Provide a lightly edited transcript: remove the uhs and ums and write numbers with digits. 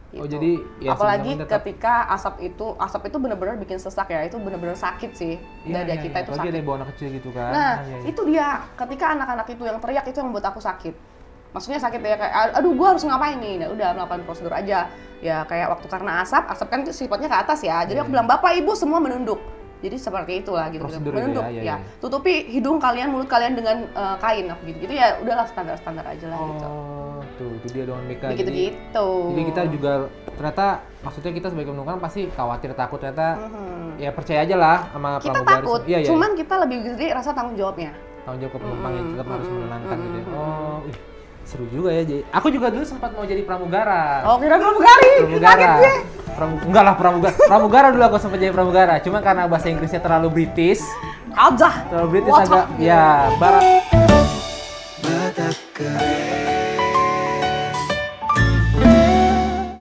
Gitu. Oh jadi ya apalagi ketika asap itu benar-benar bikin sesak ya, itu benar-benar sakit sih. Dada kita itu sakit. Apalagi ada bawa anak kecil gitu kan. Nah, itu dia ketika anak-anak itu yang teriak itu yang buat aku sakit. Maksudnya sakit ya kayak aduh gua harus ngapain nih. Nah, udah melakukan prosedur aja. Ya kayak waktu karena asap kan itu sifatnya ke atas ya. Jadi aku bilang Bapak Ibu semua menunduk. Jadi seperti itulah gitu. Menunduk ya. Tutupi hidung kalian, mulut kalian dengan kain gitu. Ya udahlah standar-standar aja lah gitu. Oh, tuh itu dia dong Mika. Gitu. Jadi kita juga ternyata maksudnya kita sebagai penumpang pasti khawatir takut ternyata ya percaya aja lah sama kita pramugari. Takut, cuman kita lebih gede rasa tanggung jawabnya. Tanggung jawab ke penumpang yang tetap harus menenangkan gitu ya. Oh, seru juga ya. Aku juga dulu sempat mau jadi pramugara. Oh, kira pramugari. Kaget gue. Enggak lah pramugara. Pramugara dulu aku sempat jadi pramugara. Cuma karena bahasa Inggrisnya terlalu British. Aja. Terlalu British agak ya barat.